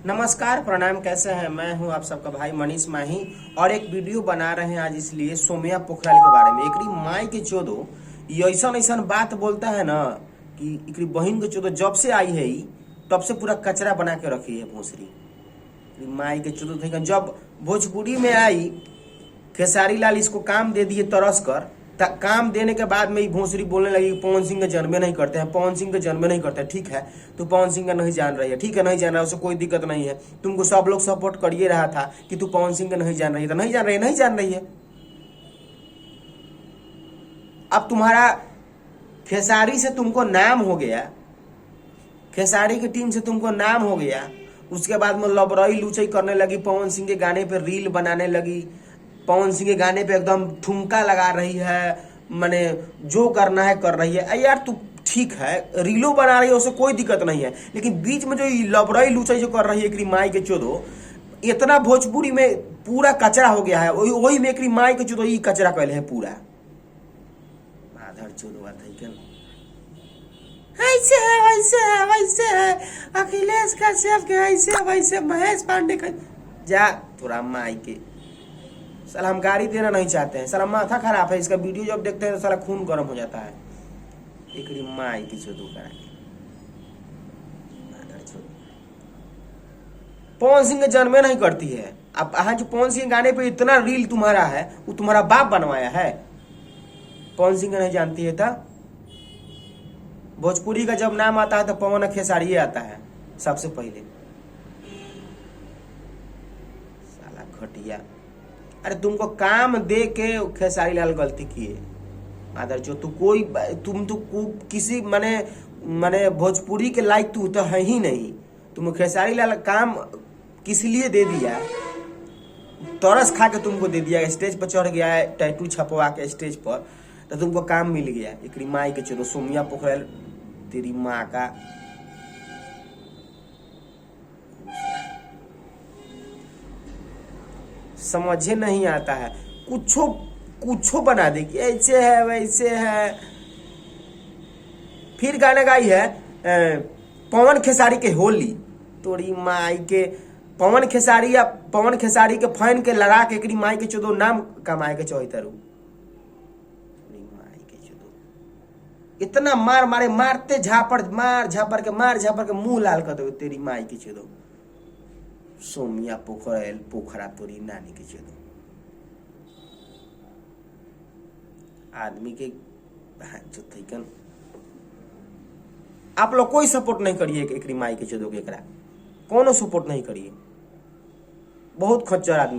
नमस्कार, प्रणाम। कैसे हैं? मैं हूं आप सबका भाई मनीष माही और एक वीडियो बना रहे हैं आज इसलिए सोम्या पोखराल के बारे में। एकरी माई के चोदो ये ऐसा ऐसा बात बोलता है ना कि एकरी बहन के चोदो जब से आई है तब से पूरा कचरा बना के रखी है भोसरी। माई के चोदो थे जब भोजपुरी में आई खेसारी लाल इसको काम दे दिए तरस कर, काम देने के बाद में भोसरी बोलने लगी पवन सिंह के जन्मे नहीं करते हैं, पवन सिंह के जन्मे नहीं करते हैं। ठीक है, तू पवन सिंह का नहीं जान रही है, ठीक है, नहीं जान रहा है, उससे कोई दिक्कत नहीं है। तुमको सब लोग सपोर्ट करिए रहा था कि तू पवन सिंह का नहीं जान रही है, तो नहीं जान रही है, नहीं जान रही है। अब तुम्हारा खेसारी से तुमको नाम हो गया, खेसारी की टीम से तुमको नाम हो गया। उसके बाद में लबरई लुचई करने लगी, पवन सिंह के गाने पे रील बनाने लगी, पवन सिंह के गाने पे एकदम ठुमका लगा रही है, माने जो करना है कर रही है। अरे यार तू ठीक है रीलो बना रही है, उससे कोई दिक्कत नहीं है, लेकिन बीच में जो लबरई लुचई जो कर रही है एकरी माई के चोदो, इतना भोजपुरी में पूरा कचरा हो गया है। वही में एकरी माई के चोदो ये कचरा कहले है पूरा आधर चोदो बात है क्या। ऐसे है वैसे है वैसे है, अखिलेश कश्यप के ऐसे वैसे, महेश पांडे का जा थोड़ा माई के। साला हम गाड़ी देना नहीं चाहते हैं, साला माथा खराब है इसका। वीडियो जब देखते हैं तो साला खून गर्म हो जाता है। एकड़ी माई की चोदो करा पवन सिंह के जन्मे नहीं करती है। अब यहाँ जो पवन सिंह गाने पे इतना रील तुम्हारा है, वो तुम्हारा बाप बनवाया है। पवन सिंह नहीं जानती है था। भोजपुरी का जब नाम आता है तो पवन खेसारी आता है सबसे पहले। साला घटिया। अरे तुमको काम दे के खेसारी लाल गलती किए मादर जो तुम तो किसी माने भोजपुरी के लायक तू तो है ही नहीं। तुम खेसारी लाल काम किस लिए दे दिया, तरस खा के तुमको दे दिया। स्टेज पर चढ़ गया है टैटू छपवा के स्टेज पर, तो तुमको काम मिल गया। एकरी माई के चलो सोम्या पोखराल तेरी माँ का। समझे नहीं आता है, कुछो कुछो बना देगी, ऐसे है वैसे है। फिर गाना गाई है पवन खेसारी के होली, तोरी माई के। पवन खेसारी के फैन के लड़ा के एकरी माई के चोदो नाम कमाए के चौतरू। माई के चोदो इतना मारते झापड़ के मुंह लाल कर दो तेरी माई के चोदो। सोम्या पोखराल पोखरा तोरी नानी के चोदो। आदमी के जो आप लोग कोई सपोर्ट नहीं करिए एकरी माई के चोदो के, एकरा कोनो सपोर्ट नहीं करिए। बहुत खच्चर आदमी।